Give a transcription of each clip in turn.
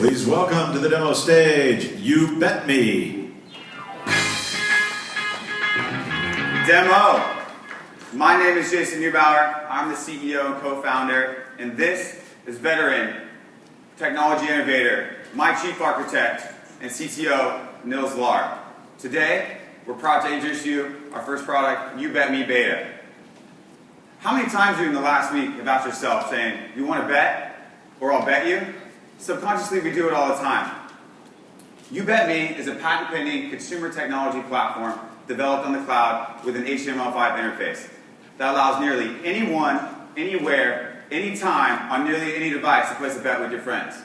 Please welcome to the demo stage, You Bet Me. Demo. My name is Json3. I'm the CEO and co-founder, and this is veteran, technology innovator, my chief architect, and CTO, Nils Lahr. Today, we're proud to introduce you our first product, You Bet Me Beta. How many times you in the last week have asked yourself saying, you want to bet, or I'll bet you? Subconsciously, we do it all the time. You Bet Me is a patent-pending consumer technology platform developed on the cloud with an HTML5 interface that allows nearly anyone, anywhere, anytime, on nearly any device to place a bet with your friends.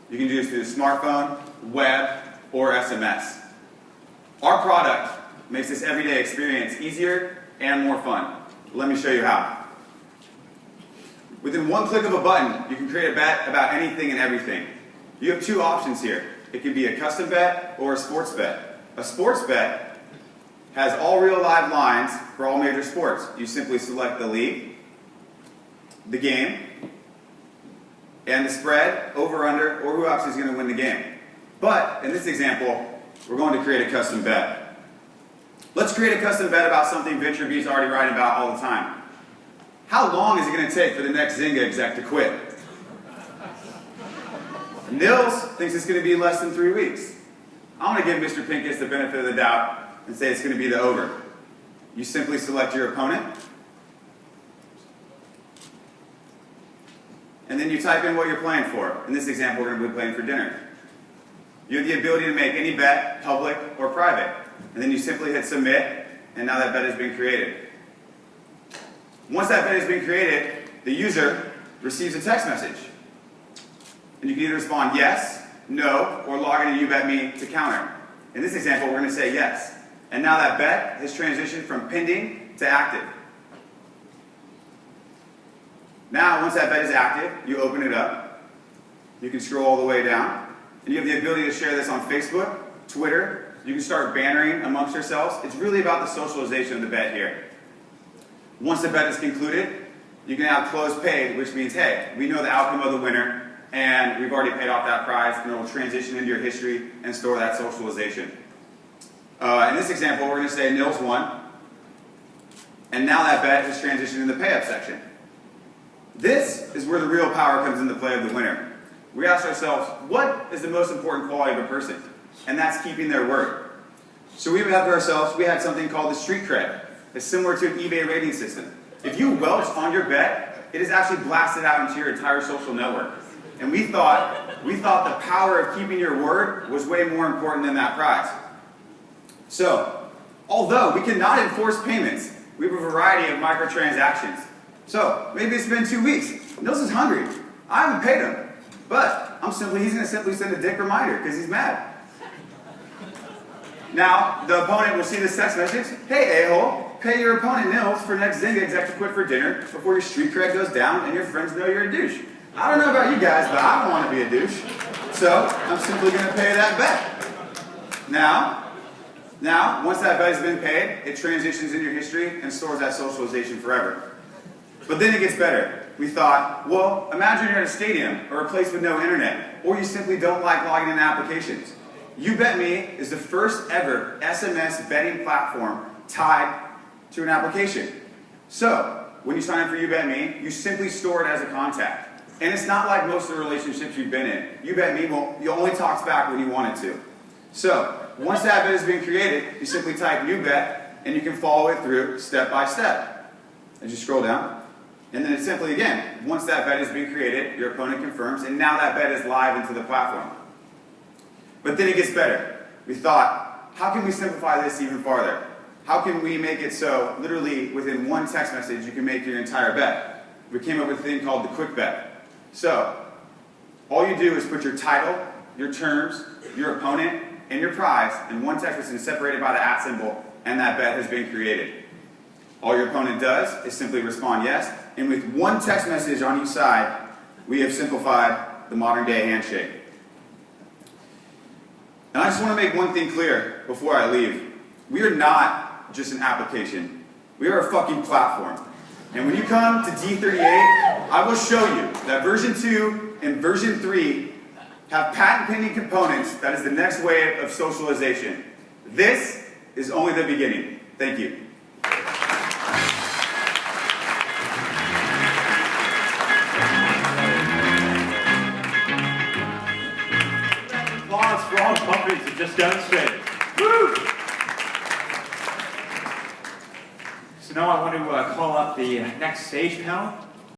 You can do this through the smartphone, web, or SMS. Our product makes this everyday experience easier and more fun. Let me show you how. Within one click of a button, you can create a bet about anything and everything. You have two options here. It can be a custom bet or a sports bet. A sports bet has all real live lines for all major sports. You simply select the league, the game, and the spread, over, under, or who else is going to win the game. But in this example, we're going to create a custom bet. Let's create a custom bet about something VentureBee is already writing about all the time. How long is it going to take for the next Zynga exec to quit? Nils thinks it's going to be less than 3 weeks. I'm going to give Mr. Pincus the benefit of the doubt and say it's going to be the over. You simply select your opponent, and then you type in what you're playing for. In this example, we're going to be playing for dinner. You have the ability to make any bet, public or private. And then you simply hit submit, and now that bet has been created. Once that bet has been created, the user receives a text message. And you can either respond yes, no, or log into You Bet Me to counter. In this example, we're going to say yes. And now that bet has transitioned from pending to active. Now, once that bet is active, you open it up. You can scroll all the way down. And you have the ability to share this on Facebook, Twitter. You can start bannering amongst yourselves. It's really about the socialization of the bet here. Once the bet is concluded, you can have close paid, which means, hey, we know the outcome of the winner, and we've already paid off that prize, and it will transition into your history and store that socialization. In this example, we're going to say Nils won, and now that bet is transitioned in the pay up section. This is where the real power comes into play of the winner. We ask ourselves, what is the most important quality of a person? And that's keeping their word. So we had to ourselves, we had something called the street cred. It's similar to an eBay rating system. If you welch on your bet, it is actually blasted out into your entire social network. And we thought the power of keeping your word was way more important than that prize. So, although we cannot enforce payments, we have a variety of microtransactions. So, maybe it's been 2 weeks. Nils is hungry. I haven't paid him. But he's going to simply send a dick reminder because he's mad. Now, the opponent will see this text message. Hey, a-hole, pay your opponent Nils for next Zynga exec to quit for dinner before your street cred goes down and your friends know you're a douche. I don't know about you guys, but I don't want to be a douche. So, I'm simply going to pay that bet. Now, once that bet has been paid, it transitions in your history and stores that socialization forever. But then it gets better. We thought, well, imagine you're at a stadium or a place with no internet, or you simply don't like logging into applications. You Bet Me is the first ever SMS betting platform tied to an application. So, when you sign up for You Bet Me, you simply store it as a contact. And it's not like most of the relationships you've been in. You Bet Me, you only talks back when you want it to. So, once that bet has been created, you simply type You Bet, and you can follow it through step by step. As you scroll down, and then it's simply, again, once that bet has been created, your opponent confirms, and now that bet is live into the platform. But then it gets better. We thought, how can we simplify this even farther? How can we make it so, literally, within one text message, you can make your entire bet? We came up with a thing called the quick bet. So, all you do is put your title, your terms, your opponent, and your prize in one text message separated by the @ symbol, and that bet has been created. All your opponent does is simply respond yes, and with one text message on each side, we have simplified the modern day handshake. And I just want to make one thing clear before I leave. We are not just an application. We are a fucking platform. And when you come to D38, I will show you that version 2 and version 3 have patent-pending components that is the next wave of socialization. This is only the beginning. Thank you. Applause for all the companies that just demonstrated. Woo! So now I want to call up the next stage panel.